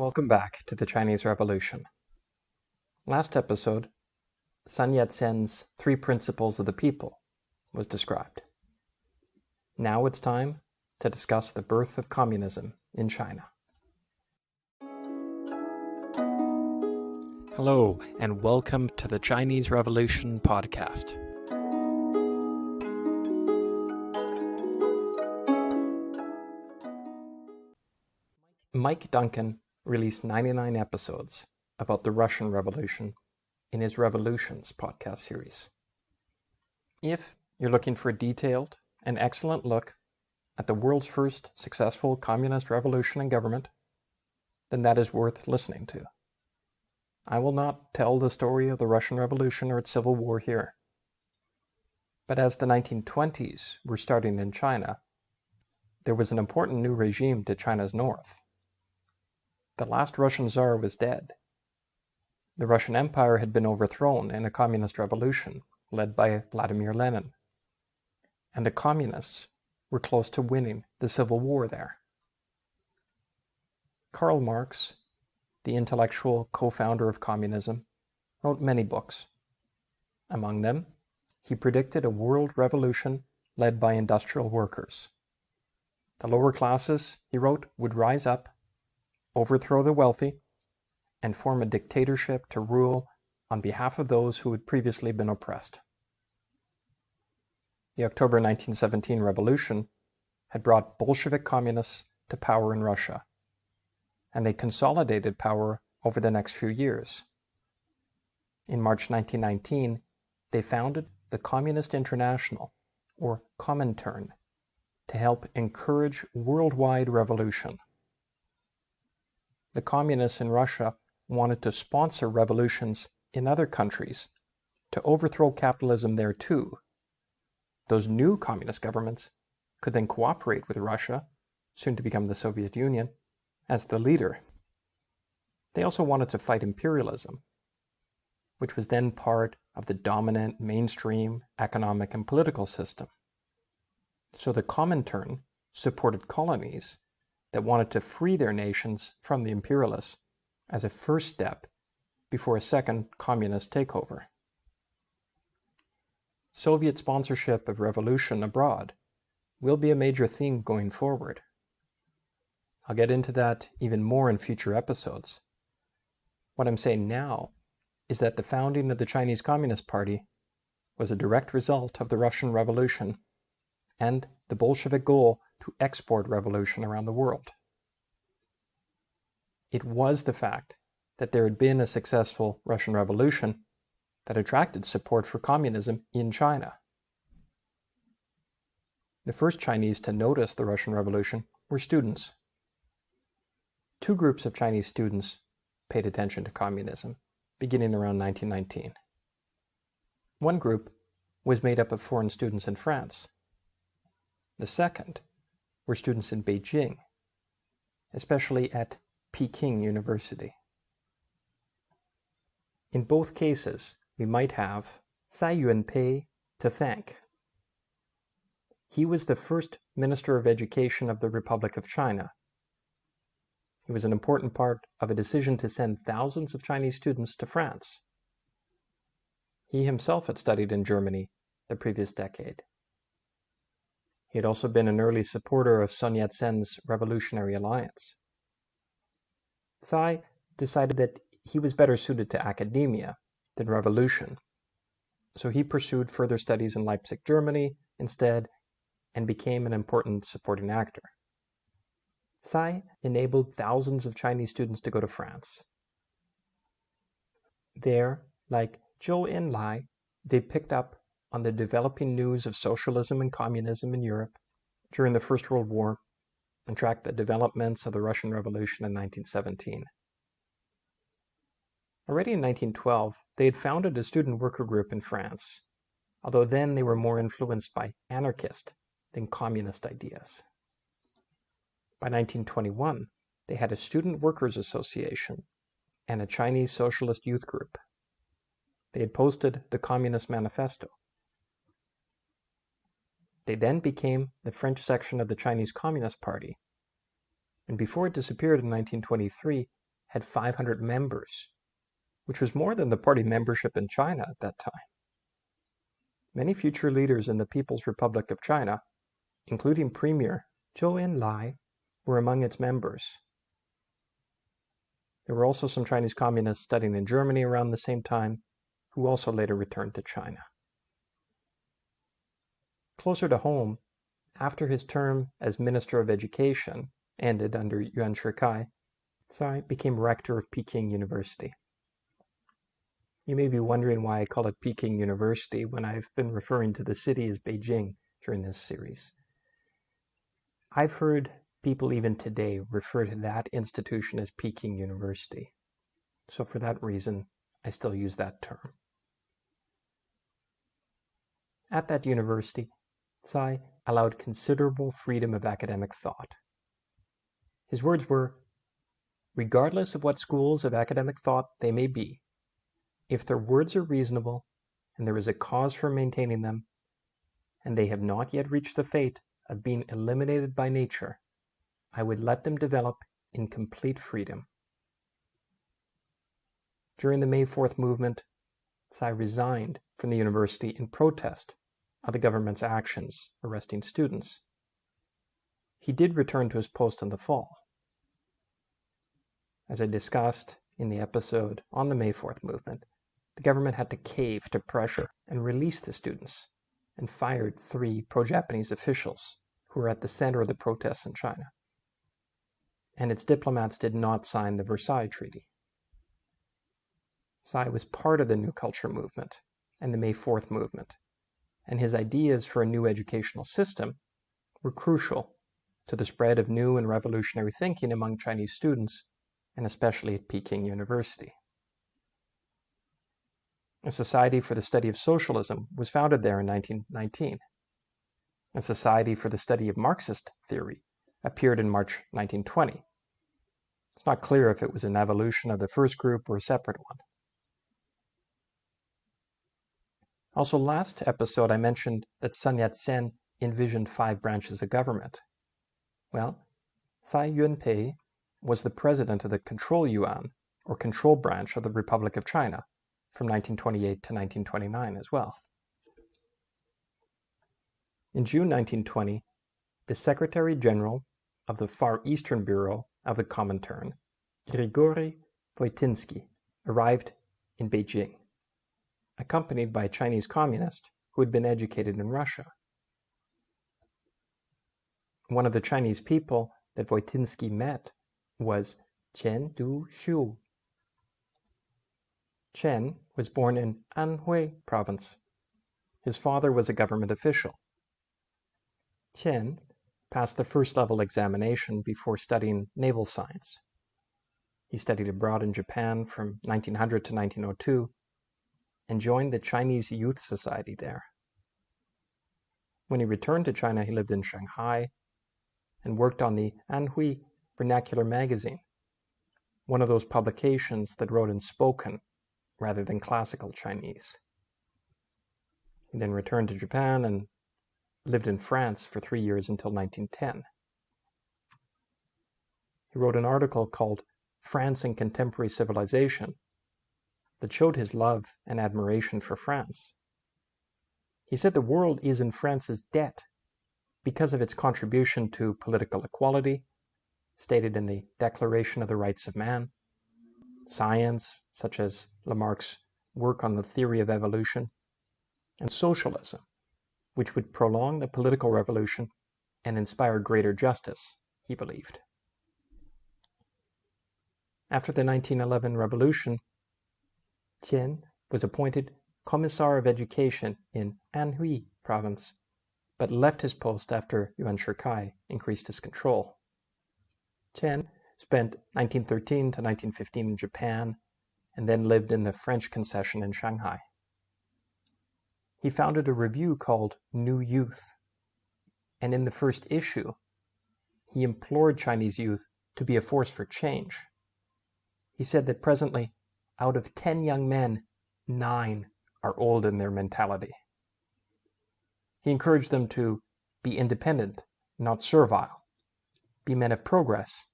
Welcome back to the Chinese Revolution. Last episode, Sun Yat-sen's 3 Principles of the People was described. Now it's time to discuss the birth of communism in China. Hello, and welcome to the Chinese Revolution podcast. Mike Duncan released 99 episodes about the Russian Revolution in his Revolutions podcast series. If you're looking for a detailed and excellent look at the world's first successful communist revolution and government, then that is worth listening to. I will not tell the story of the Russian Revolution or its civil war here. But as the 1920s were starting in China, there was an important new regime to China's north. The last Russian Tsar was dead. The Russian Empire had been overthrown in a communist revolution led by Vladimir Lenin. And the communists were close to winning the civil war there. Karl Marx, the intellectual co-founder of communism, wrote many books. Among them, he predicted a world revolution led by industrial workers. The lower classes, he wrote, would rise up, overthrow the wealthy, and form a dictatorship to rule on behalf of those who had previously been oppressed. The October 1917 revolution had brought Bolshevik communists to power in Russia, and they consolidated power over the next few years. In March 1919, they founded the Communist International, or Comintern, to help encourage worldwide revolution. The communists in Russia wanted to sponsor revolutions in other countries to overthrow capitalism there too. Those new communist governments could then cooperate with Russia, soon to become the Soviet Union, as the leader. They also wanted to fight imperialism, which was then part of the dominant mainstream economic and political system. So the Comintern supported colonies that wanted to free their nations from the imperialists as a first step before a second communist takeover. Soviet sponsorship of revolution abroad will be a major theme going forward. I'll get into that even more in future episodes. What I'm saying now is that the founding of the Chinese Communist Party was a direct result of the Russian Revolution and the Bolshevik goal to export revolution around the world. It was the fact that there had been a successful Russian Revolution that attracted support for communism in China. The first Chinese to notice the Russian Revolution were students. 2 groups of Chinese students paid attention to communism, beginning around 1919. One group was made up of foreign students in France. The second were students in Beijing, especially at Peking University. In both cases, we might have Cai Yuanpei to thank. He was the first Minister of Education of the Republic of China. He was an important part of a decision to send thousands of Chinese students to France. He himself had studied in Germany the previous decade. He had also been an early supporter of Sun Yat-sen's Revolutionary Alliance. Cai decided that he was better suited to academia than revolution, so he pursued further studies in Leipzig, Germany, instead, and became an important supporting actor. Cai enabled thousands of Chinese students to go to France. There, like Zhou Enlai, they picked up on the developing news of socialism and communism in Europe during the First World War and tracked the developments of the Russian Revolution in 1917. Already in 1912, they had founded a student worker group in France, although then they were more influenced by anarchist than communist ideas. By 1921, they had a student workers association and a Chinese socialist youth group. They had posted the Communist Manifesto. They then became the French section of the Chinese Communist Party, and before it disappeared in 1923, had 500 members, which was more than the party membership in China at that time. Many future leaders in the People's Republic of China, including Premier Zhou Enlai, were among its members. There were also some Chinese communists studying in Germany around the same time, who also later returned to China. Closer to home, after his term as Minister of Education ended under Yuan Shikai, Cai became Rector of Peking University. You may be wondering why I call it Peking University when I've been referring to the city as Beijing during this series. I've heard people even today refer to that institution as Peking University. So for that reason, I still use that term. At that university, Cai allowed considerable freedom of academic thought. His words were, "Regardless of what schools of academic thought they may be, if their words are reasonable and there is a cause for maintaining them, and they have not yet reached the fate of being eliminated by nature, I would let them develop in complete freedom." During the May 4th movement, Cai resigned from the university in protest of the government's actions arresting students. He did return to his post in the fall. As I discussed in the episode on the May 4th movement, the government had to cave to pressure and release the students, and fired 3 pro-Japanese officials who were at the center of the protests in China. And its diplomats did not sign the Versailles Treaty. Cai was part of the New Culture movement and the May 4th movement, and his ideas for a new educational system were crucial to the spread of new and revolutionary thinking among Chinese students, and especially at Peking University. A Society for the Study of Socialism was founded there in 1919. A Society for the Study of Marxist Theory appeared in March 1920. It's not clear if it was an evolution of the first group or a separate one. Also, last episode I mentioned that Sun Yat-sen envisioned 5 branches of government. Well, Cai Yuanpei was the president of the Control Yuan, or Control Branch of the Republic of China, from 1928 to 1929 as well. In June 1920, the Secretary General of the Far Eastern Bureau of the Comintern, Grigory Voitinsky, arrived in Beijing, accompanied by a Chinese communist who had been educated in Russia. One of the Chinese people that Voitinsky met was Chen Duxiu. Chen was born in Anhui province. His father was a government official. Tien passed the first-level examination before studying naval science. He studied abroad in Japan from 1900 to 1902 and joined the Chinese Youth Society there. When he returned to China, he lived in Shanghai and worked on the Anhui Vernacular Magazine, one of those publications that wrote in spoken rather than classical Chinese. He then returned to Japan and lived in France for 3 years until 1910. He wrote an article called France and Contemporary Civilization that showed his love and admiration for France. He said the world is in France's debt because of its contribution to political equality, stated in the Declaration of the Rights of Man, science, such as Lamarck's work on the theory of evolution, and socialism, which would prolong the political revolution and inspire greater justice, he believed. After the 1911 revolution, Tien was appointed Commissar of Education in Anhui province, but left his post after Yuan Shikai increased his control. Chen spent 1913 to 1915 in Japan and then lived in the French concession in Shanghai. He founded a review called New Youth, and in the first issue, he implored Chinese youth to be a force for change. He said that presently, out of 10 young men, 9 are old in their mentality. He encouraged them to be independent, not servile, be men of progress,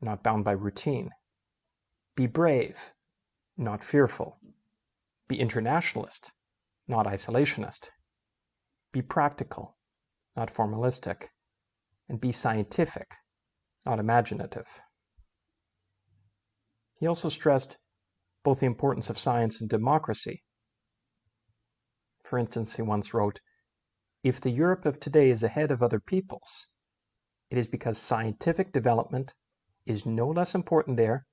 not bound by routine. Be brave, not fearful. Be internationalist, not isolationist. Be practical, not formalistic. And be scientific, not imaginative. He also stressed both the importance of science and democracy. For instance, he once wrote, "If the Europe of today is ahead of other peoples, it is because scientific development is no less important there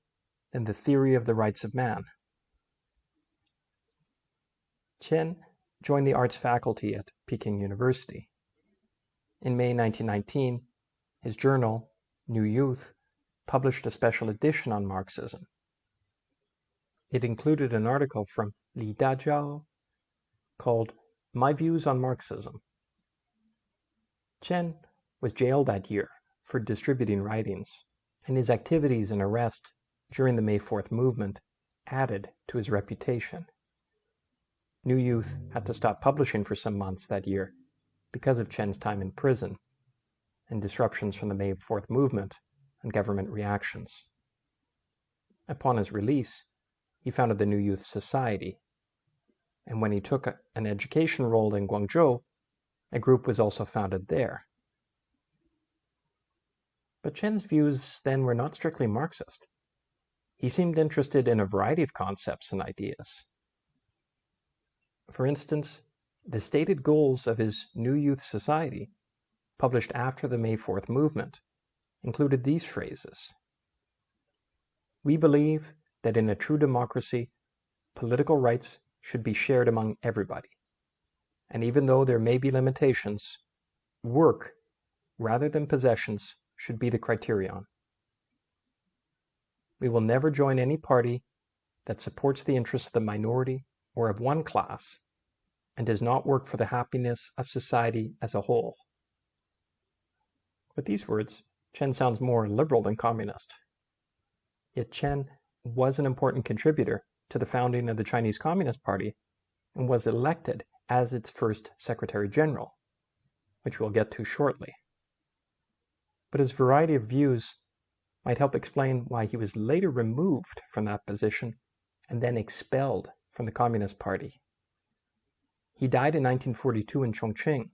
than the theory of the rights of man." Chen joined the arts faculty at Peking University. In May 1919, his journal, New Youth, published a special edition on Marxism. It included an article from Dazhao called "My Views on Marxism." Chen was jailed that year for distributing writings, and his activities and arrest during the May 4th movement added to his reputation. New Youth had to stop publishing for some months that year because of Chen's time in prison and disruptions from the May 4th movement and government reactions. Upon his release, he founded the New Youth Society, and when he took an education role in Guangzhou, a group was also founded there. But Chen's views then were not strictly Marxist. He seemed interested in a variety of concepts and ideas. For instance, the stated goals of his New Youth Society, published after the May 4th movement, included these phrases: "We believe that in a true democracy, political rights should be shared among everybody. And even though there may be limitations, work rather than possessions should be the criterion. We will never join any party that supports the interests of the minority or of one class and does not work for the happiness of society as a whole." With these words, Chen sounds more liberal than communist. Yet Chen was an important contributor to the founding of the Chinese Communist Party and was elected as its first Secretary General, which we'll get to shortly. But his variety of views might help explain why he was later removed from that position and then expelled from the Communist Party. He died in 1942 in Chongqing,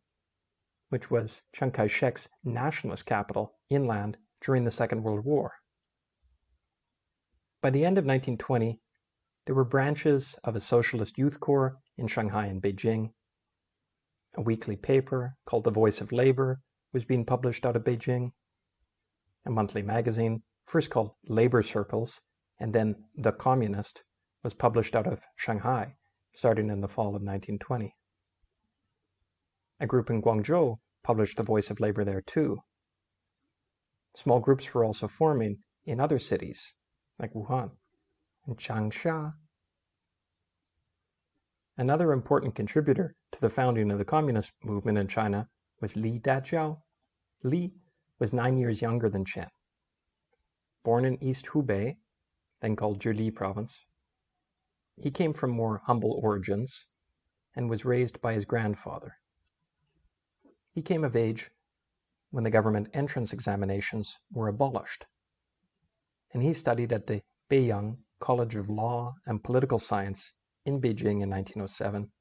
which was Chiang Kai-shek's nationalist capital inland during the Second World War. By the end of 1920, there were branches of a socialist youth corps in Shanghai and Beijing. A weekly paper called The Voice of Labor was being published out of Beijing. A monthly magazine, first called Labor Circles and then The Communist, was published out of Shanghai starting in the fall of 1920. A group in Guangzhou published The Voice of Labor there too. Small groups were also forming in other cities like Wuhan and Changsha. Another important contributor to the founding of the communist movement in China was Dazhao. Li was 9 years younger than Chen. Born in East Hubei, then called Zhili province, he came from more humble origins and was raised by his grandfather. He came of age when the government entrance examinations were abolished, and he studied at the Beiyang College of Law and Political Science in Beijing in 1907,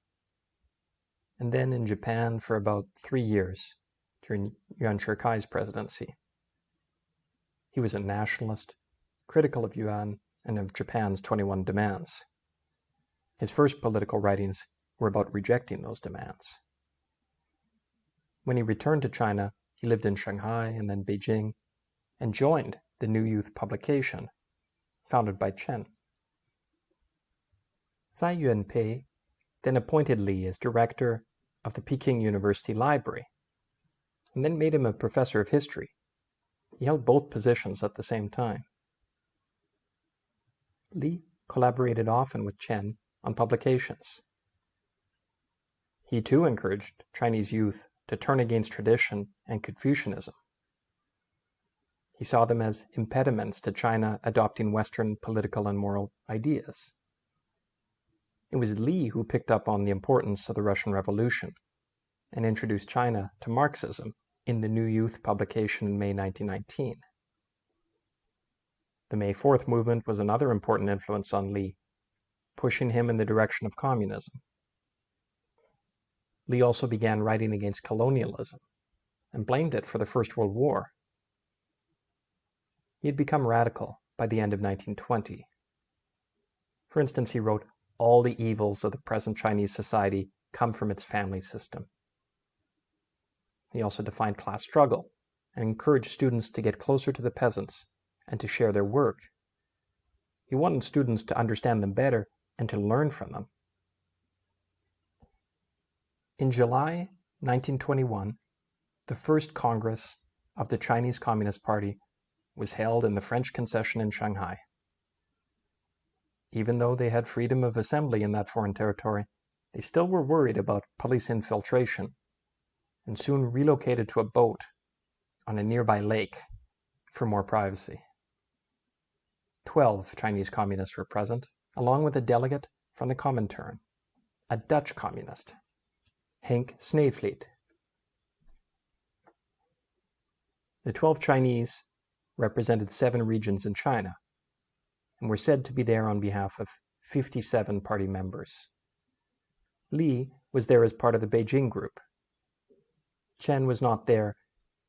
and then in Japan for about 3 years during Yuan Shikai's presidency. He was a nationalist, critical of Yuan and of Japan's 21 demands. His first political writings were about rejecting those demands. When he returned to China, he lived in Shanghai and then Beijing, and joined the New Youth publication, founded by Chen. Cai Yuanpei then appointed Li as director of the Peking University Library, and then made him a professor of history. He held both positions at the same time. Li collaborated often with Chen on publications. He too encouraged Chinese youth to turn against tradition and Confucianism. He saw them as impediments to China adopting Western political and moral ideas. It was Li who picked up on the importance of the Russian Revolution and introduced China to Marxism in the New Youth publication in May 1919. The May 4th movement was another important influence on Li, pushing him in the direction of communism. Li also began writing against colonialism and blamed it for the First World War. He had become radical by the end of 1920. For instance, he wrote, "All the evils of the present Chinese society come from its family system." He also defined class struggle and encouraged students to get closer to the peasants and to share their work. He wanted students to understand them better and to learn from them. In July 1921, the first Congress of the Chinese Communist Party was held in the French concession in Shanghai. Even though they had freedom of assembly in that foreign territory, they still were worried about police infiltration and soon relocated to a boat on a nearby lake for more privacy. 12 Chinese communists were present, along with a delegate from the Comintern, a Dutch communist, Henk Sneevliet. The 12 Chinese represented 7 regions in China and were said to be there on behalf of 57 party members. Li was there as part of the Beijing group. Chen was not there,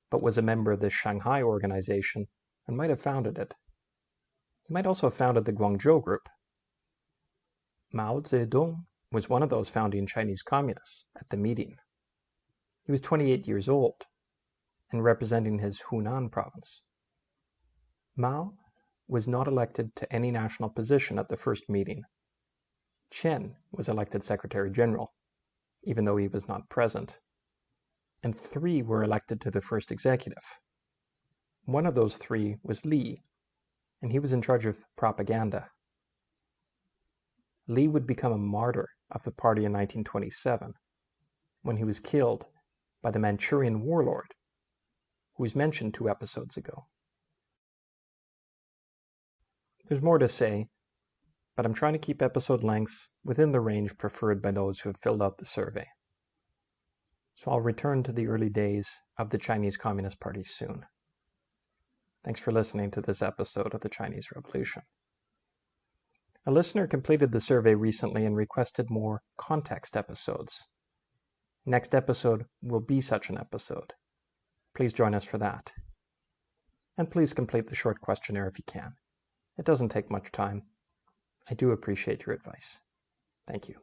but was a member of the Shanghai organization and might have founded it. He might also have founded the Guangzhou group. Mao Zedong was one of those founding Chinese communists at the meeting. He was 28 years old and representing his Hunan province. Mao was not elected to any national position at the first meeting. Chen was elected Secretary General, even though he was not present. And 3 were elected to the first executive. One of those 3 was Li, and he was in charge of propaganda. Li would become a martyr of the party in 1927, when he was killed by the Manchurian warlord, who was mentioned 2 episodes ago. There's more to say, but I'm trying to keep episode lengths within the range preferred by those who have filled out the survey. So I'll return to the early days of the Chinese Communist Party soon. Thanks for listening to this episode of the Chinese Revolution. A listener completed the survey recently and requested more context episodes. Next episode will be such an episode. Please join us for that. And please complete the short questionnaire if you can. It doesn't take much time. I do appreciate your advice. Thank you.